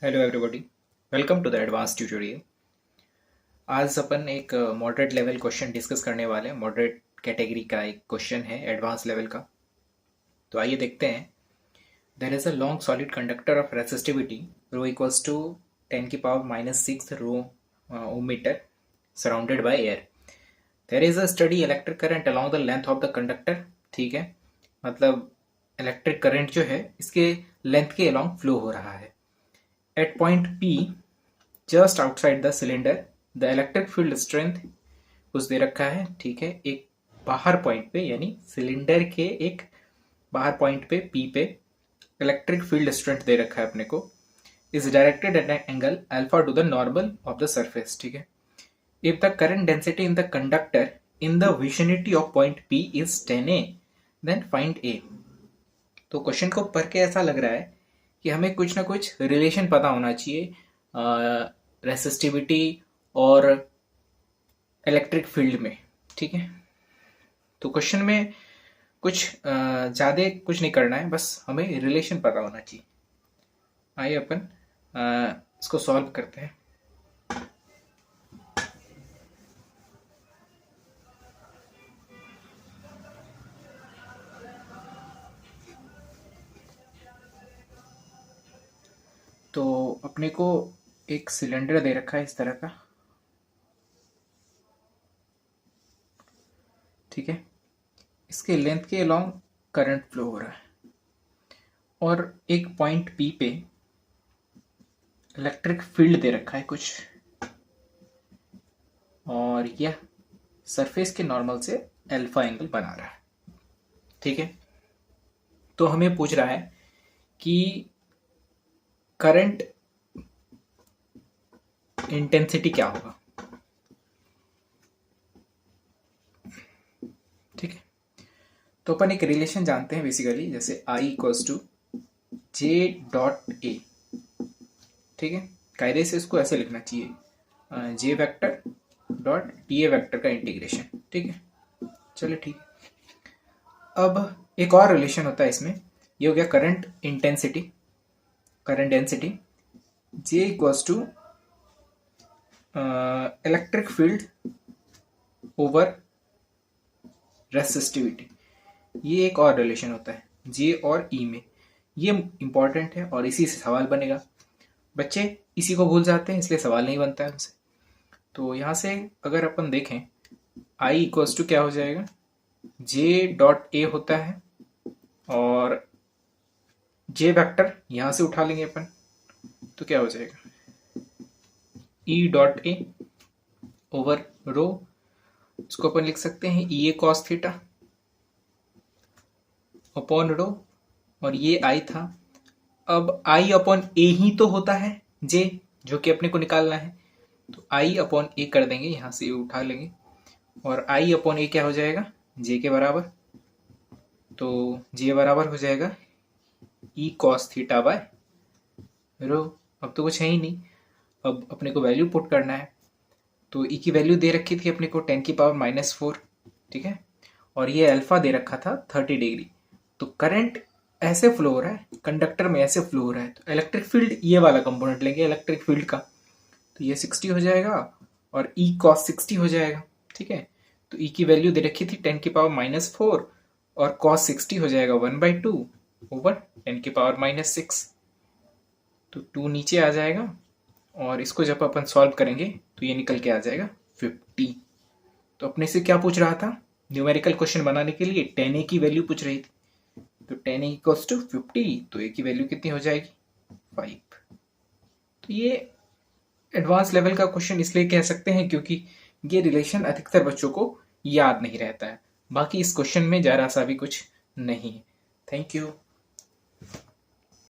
Hello everybody, welcome to the advance tutorial. आज अपन एक मॉडरेट लेवल क्वेश्चन डिस्कस करने वाले हैं। मॉडरेट कैटेगरी का एक क्वेश्चन है एडवांस लेवल का। तो आइए देखते हैं। There is a long solid conductor of resistivity rho equals to 10⁻⁻⁶ rho ohm metre surrounded by air. There is a steady electric current along the length of the conductor. ठीक है, मतलब electric current जो है इसके length के along flow हो रहा है। At point P just outside the cylinder the electric field strength कुछ दे रखा है। ठीक है, एक बाहर पॉइंट पे यानी सिलेंडर के एक बाहर पॉइंट पे P पे इलेक्ट्रिक फील्ड स्ट्रेंथ दे रखा है अपने को। Is directed at an angle alpha to the normal of the surface. ठीक है, if the current density in the conductor in the vicinity of point P is 10A then find A। तो question को पढ़ के ऐसा लग रहा है कि हमें कुछ ना कुछ रिलेशन पता होना चाहिए रेसिस्टिविटी और इलेक्ट्रिक फील्ड में। ठीक है, तो क्वेश्चन में कुछ ज़्यादा कुछ नहीं करना है, बस हमें रिलेशन पता होना चाहिए। आइए अपन इसको सॉल्व करते हैं। तो अपने को एक सिलेंडर दे रखा है इस तरह का। ठीक है, इसके लेंथ के अलॉन्ग करंट फ्लो हो रहा है और एक पॉइंट P पे इलेक्ट्रिक फील्ड दे रखा है कुछ, और यह सरफेस के नॉर्मल से अल्फा एंगल बना रहा है। ठीक है, तो हमें पूछ रहा है कि करंट इंटेंसिटी क्या होगा। ठीक है, तो अपन एक रिलेशन जानते हैं बेसिकली, जैसे I equals to J dot A. ठीक है, कायदे से इसको ऐसे लिखना चाहिए, J vector dot T A vector का इंटीग्रेशन। ठीक है, चलिए ठीक है। अब एक और रिलेशन होता है इसमें, ये हो गया current intensity, current density j equals to electric field over resistivity. ये एक और रिलेशन होता है जे और ई में। ये इंपॉर्टेंट है और इसी से सवाल बनेगा। बच्चे इसी को भूल जाते हैं इसलिए सवाल नहीं बनता है उनसे। तो यहाँ से अगर अपन देखें, आई इक्वल्स टू क्या हो जाएगा, जे डॉट ए होता है और जे वेक्टर यहाँ से उठा लेंगे अपन, तो क्या हो जाएगा, ई डॉट ए ओवर रो। इसको अपन लिख सकते हैं ई ए कॉस थीटा अपॉन रो, और ये आई था। अब आई अपॉन ए ही तो होता है जे, जो कि अपने को निकालना है, तो आई अपॉन ए कर देंगे, यहाँ से ए उठा लेंगे और आई अपॉन ए क्या हो जाएगा, जे के बराबर। तो जे बराबर हो जाएगा ई कॉस थीटा बाय रो। अब तो कुछ है ही नहीं, अब अपने को वैल्यू पुट करना है। तो ई की वैल्यू दे रखी थी अपने को 10⁻⁻⁴। ठीक है, और ये अल्फा दे रखा था 30 डिग्री। तो करंट ऐसे फ्लो हो रहा है, कंडक्टर में ऐसे फ्लो हो रहा है, तो इलेक्ट्रिक फील्ड ये वाला कंपोनेंट लेंगे इलेक्ट्रिक फील्ड का, तो ये 60 हो जाएगा और ई कॉस 60 हो जाएगा। ठीक है, तो ई की वैल्यू दे रखी थी 10⁻⁻⁴ और कॉस 60 हो जाएगा 1/2 ओवर 10⁻⁻⁶। तो 2 नीचे आ जाएगा और इसको जब अपन सॉल्व करेंगे तो ये निकल के आ जाएगा 50। तो अपने से क्या पूछ रहा था, न्यूमेरिकल क्वेश्चन बनाने के लिए 10A की वैल्यू पूछ रही थी। तो 10A इक्वल्स टू 50, तो A की वैल्यू कितनी हो जाएगी, 5। तो ये एडवांस लेवल का क्वेश्चन इसलिए कह सकते हैं क्योंकि ये रिलेशन अधिकतर बच्चों को याद नहीं रहता है। बाकी इस क्वेश्चन में जरा सा भी कुछ नहीं है। Thank you.